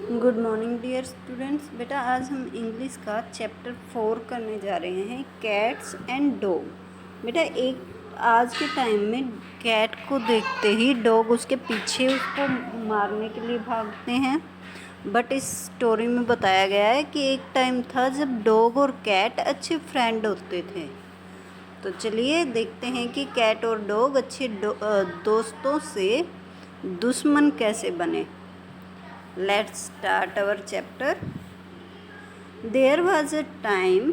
Good morning dear students. बेटा आज हम इंग्लिश का चैप्टर 4 करने जा रहे हैं, कैट्स एंड डॉग। बेटा एक आज के टाइम में कैट को देखते ही डॉग उसके पीछे उसको मारने के लिए भागते हैं। बट इस स्टोरी में बताया गया है कि एक टाइम था जब डॉग और कैट अच्छे फ्रेंड होते थे। तो चलिए देखते हैं कि कैट और डॉग अच्छे दोस्तों से दुश्मन कैसे बने। Let's start our chapter. There was a time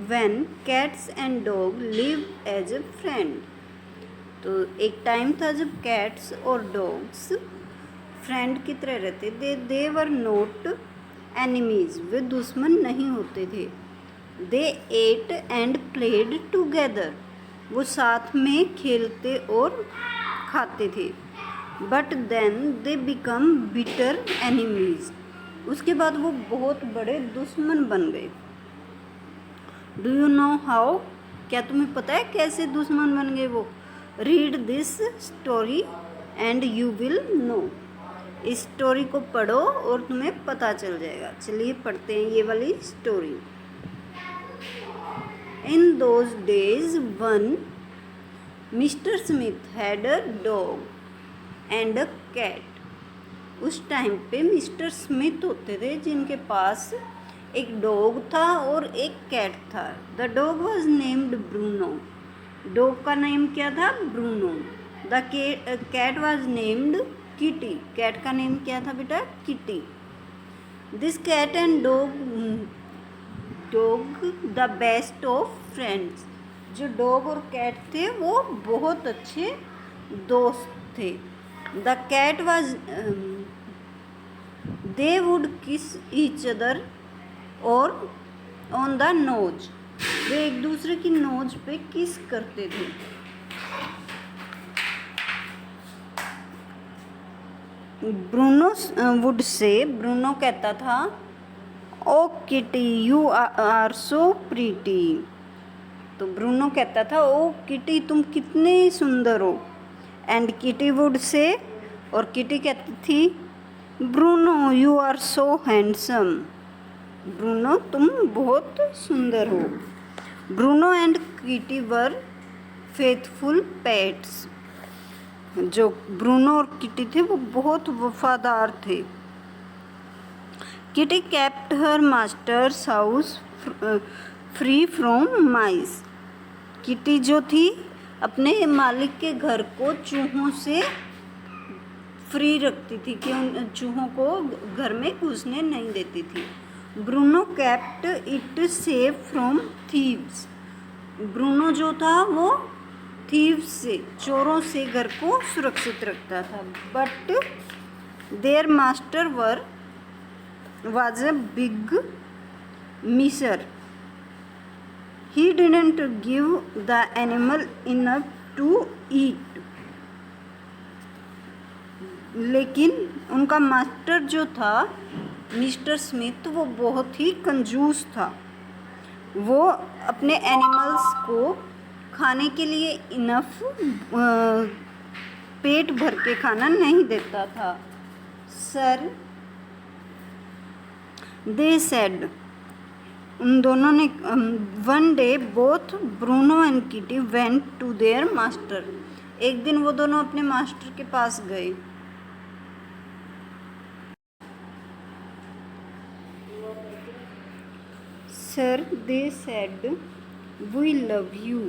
when cats and dogs lived as a friend. तो एक टाइम था जब कैट्स और डॉग्स फ्रेंड की तरह रहते थे। दे वर नॉट एनिमीज, वे दुश्मन नहीं होते थे। They ate and played together, वो साथ में खेलते और खाते थे। But then they become bitter enemies, उसके बाद वो बहुत बड़े दुश्मन बन गए। डू यू नो हाउ, क्या तुम्हें पता है कैसे दुश्मन बन गए वो? Read this story and you will know. इस स्टोरी को पढ़ो और तुम्हें पता चल जाएगा। चलिए पढ़ते हैं ये वाली story. In those days one Mister Smith had a dog and a cat. उस टाइम पे मिस्टर स्मिथ होते थे जिनके पास एक डॉग था और एक कैट था। The dog was named Bruno, dog का नेम क्या था? Bruno. The cat was named Kitty, cat का नेम क्या था बेटा? Kitty. This cat and dog the best of friends. जो डॉग और कैट थे वो बहुत अच्छे दोस्त थे। The cat was they would kiss each other और on the nose, वे एक दूसरे की नोज पे किस करते थे। ब्रूनो वुड से, ब्रूनो कहता था, oh Kitty you are so pretty. तो ब्रूनो कहता था, ओ किटी तुम कितने सुंदर हो। एंड किटी वुड से, और किटी कहती थी, Bruno you are so handsome, Bruno तुम बहुत सुंदर हो। Bruno and Kitty were faithful pets. जो ब्रूनो और किटी थे वो बहुत वफादार थे। Kitty kept her master's house free from mice. Kitty जो थी अपने मालिक के घर को चूहों से फ्री रखती थी, कि उन चूहों को घर में घुसने नहीं देती थी। Bruno kept it safe from thieves. Bruno जो था वो थीव्स से, चोरों से घर को सुरक्षित रखता था। But their master was a big miser, he didn't give the animal enough to eat. लेकिन उनका मास्टर जो था मिस्टर स्मिथ वो बहुत ही कंजूस था। वो अपने एनिमल्स को खाने के लिए इनफ पेट भर के खाना नहीं देता था। सर दे सेड, उन दोनों ने, one day both Bruno and Kitty went to their master. एक दिन वो दोनों अपने मास्टर के पास गए। Sir they said we love you,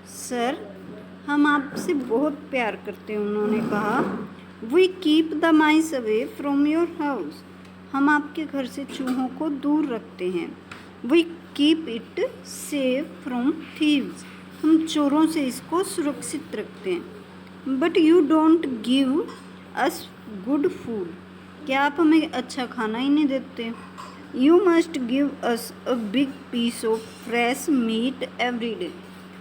sir हम आपसे बहुत प्यार करते हैं, उन्होंने कहा। We keep the mice away from your house, हम आपके घर से चूहों को दूर रखते हैं। We keep it safe from thieves, हम चोरों से इसको सुरक्षित रखते हैं। But you don't give us good food, क्या आप हमें अच्छा खाना ही नहीं देते? You must give us a big piece of fresh meat every day,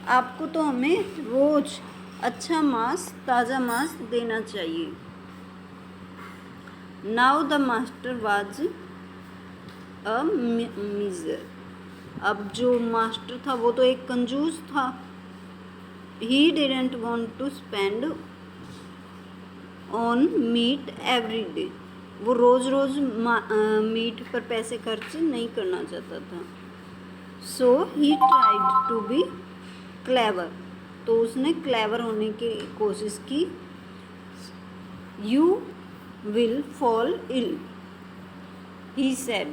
आपको तो हमें रोज अच्छा मांस, ताज़ा मांस देना चाहिए। Now the master was a miser, अब जो मास्टर था वो तो एक कंजूस था। He didn't want to spend on meat every day, वो रोज़ रोज़ मीट पर पैसे खर्च नहीं करना चाहता था। So he tried to be clever, तो उसने क्लेवर होने की कोशिश की। You will fall ill, he said,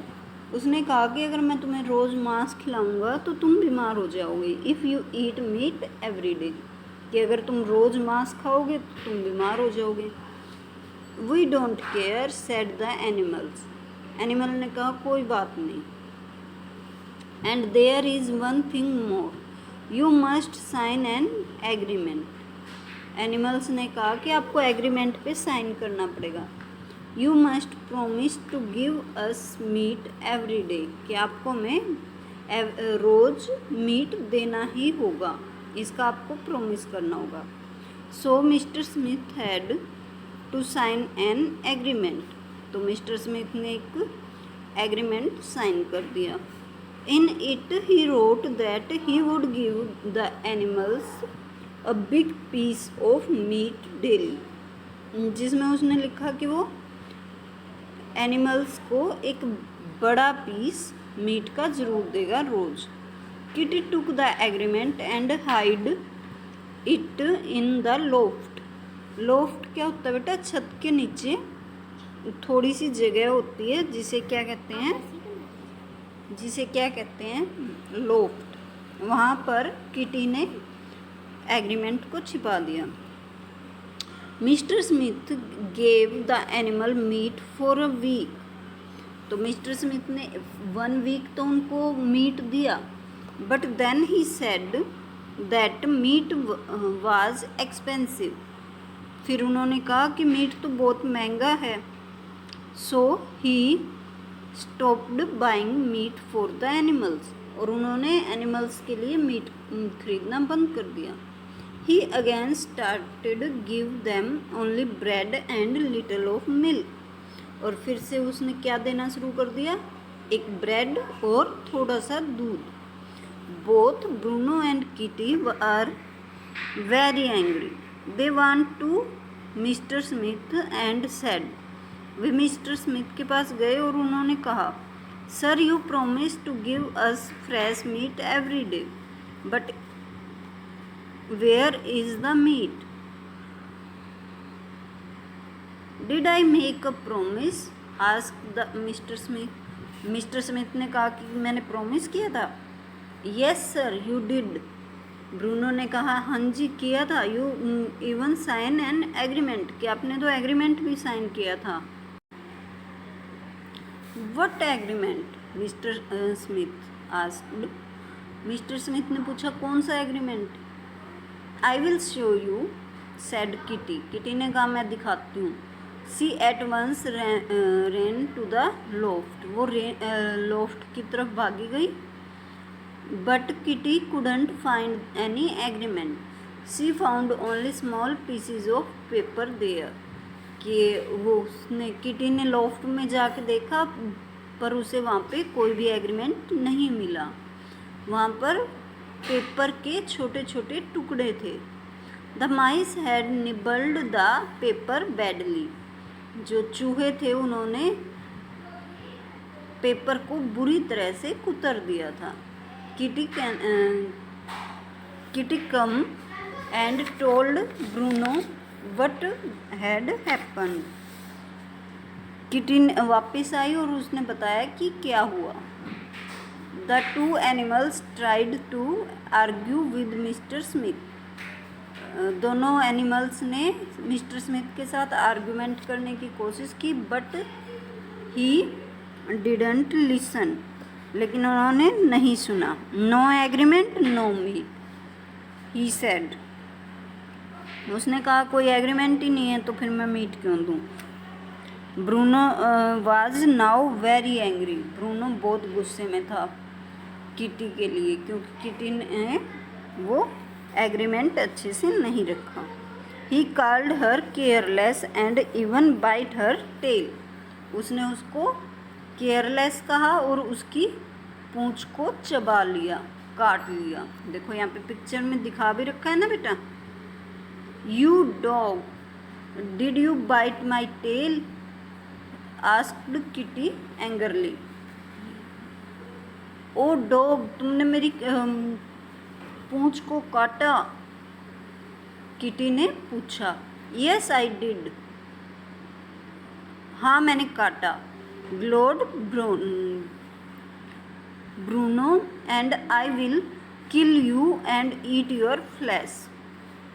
उसने कहा कि अगर मैं तुम्हें रोज़ मांस खिलाऊंगा तो तुम बीमार हो जाओगे। If you eat meat every day, कि अगर तुम रोज़ मांस खाओगे तो तुम बीमार हो जाओगे। We don't care said the animals, animal ने कहा कोई बात नहीं। And there is one thing more, you must sign an agreement, animals ने कहा कि आपको एग्रीमेंट पे साइन करना पड़ेगा। You must promise to give us meat every day, कि आपको मैं रोज़ मीट देना ही होगा, इसका आपको प्रोमिस करना होगा। So Mister Smith had to sign an agreement, तो मिस्टर स्मिथ ने एक एग्रीमेंट साइन कर दिया। In it he wrote that he would give the animals a big piece of meat daily, जिसमें उसने लिखा कि वो एनिमल्स को एक बड़ा पीस मीट का ज़रूर देगा रोज़। Kitty took the agreement and hide it in the loft, loft क्या होता है बेटा, छत के नीचे थोड़ी सी जगह होती है जिसे क्या कहते हैं, लोफ्ट, वहाँ पर किटी ने एग्रीमेंट को छिपा दिया। Mister Smith gave the animal meat for a week, तो मिस्टर स्मिथ ने 1 वीक तो उनको मीट दिया, but then he said that meat was expensive, फिर उन्होंने कहा कि मीट तो बहुत महंगा है। So he stopped buying meat for the animals, और उन्होंने एनिमल्स के लिए मीट खरीदना बंद कर दिया। He again started give them only bread and little of milk, और फिर से उसने क्या देना शुरू कर दिया, एक ब्रेड और थोड़ा सा दूध। Both Bruno and Kitty are very angry. They went to Mr. Smith and said, वे मिस्टर स्मिथ के पास गए और उन्होंने कहा, sir you promise to give us fresh meat every day, but where is the meat? Did I make a promise? asked the Mr. Smith. Mr. Smith ने कहा कि मैंने प्रॉमिस किया था। Yes sir, you did. Bruno ने कहा हाँ जी किया था। You even sign an agreement, कि आपने तो एग्रीमेंट भी साइन किया था। What agreement? Mr. Smith asked. Mister Smith ने पूछा कौन सा agreement? I will show you, said Kitty. Kitty ने कहा मैं दिखाती हूँ। She at once ran to the loft. वो loft की तरफ भागी गई। But Kitty couldn't find any agreement. She found only small pieces of paper there. कि वो उसने किटी ने loft में जाके देखा, पर उसे वहाँ पे कोई भी एग्रीमेंट नहीं मिला। वहाँ पर पेपर के छोटे छोटे टुकड़े थे। The mice had nibbled the paper badly, जो चूहे थे उन्होंने पेपर को बुरी तरह से कुतर दिया था। Kitty come and told Bruno what had happened, kitty वापस आई और उसने बताया कि क्या हुआ। The two animals tried to argue with Mr. Smith. दोनों एनिमल्स ने मिस्टर स्मिथ के साथ आर्गूमेंट करने की कोशिश की, बट ही डिडंट लिसन, लेकिन उन्होंने नहीं सुना। No agreement no meat, he said, उसने कहा कोई एग्रीमेंट ही नहीं है तो फिर मैं मीट क्यों दूँ। Bruno was now very angry, Bruno बहुत गुस्से में था किटी के लिए, क्योंकि किटी ने वो एग्रीमेंट अच्छे से नहीं रखा। He called her careless and even bite her tail, उसने उसको केयरलेस कहा और उसकी पूंछ को चबा लिया, काट लिया। देखो यहाँ पे पिक्चर में दिखा भी रखा है ना बेटा। You dog did you bite my tail, asked Kitty angrily. Oh dog, तुमने मेरी पूंछ को काटा, किटी ने पूछा। यस आई डिड, हाँ मैंने काटा। Glowed Bruno and I will kill you and eat your flash.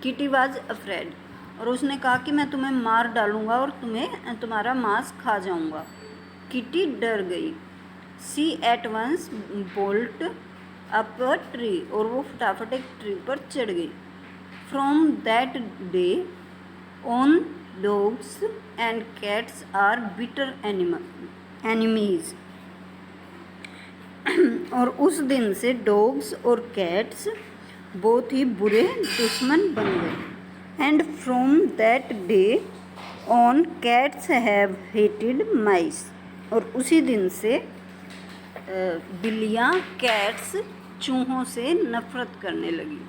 Kitty was afraid, और उसने कहा कि मैं तुम्हें मार डालूंगा और तुम्हारा मांस खा जाऊंगा। किटी डर गई। She at once bolt up a tree, और वो फटाफट एक ट्री पर चढ़ गई। From that day on dogs and cats are bitter enemies. और उस दिन से डॉग्स और कैट्स बहुत ही बुरे दुश्मन बन गए। And from that day on cats have hated mice, और उसी दिन से बिल्लियाँ कैट्स चूहों से नफरत करने लगी।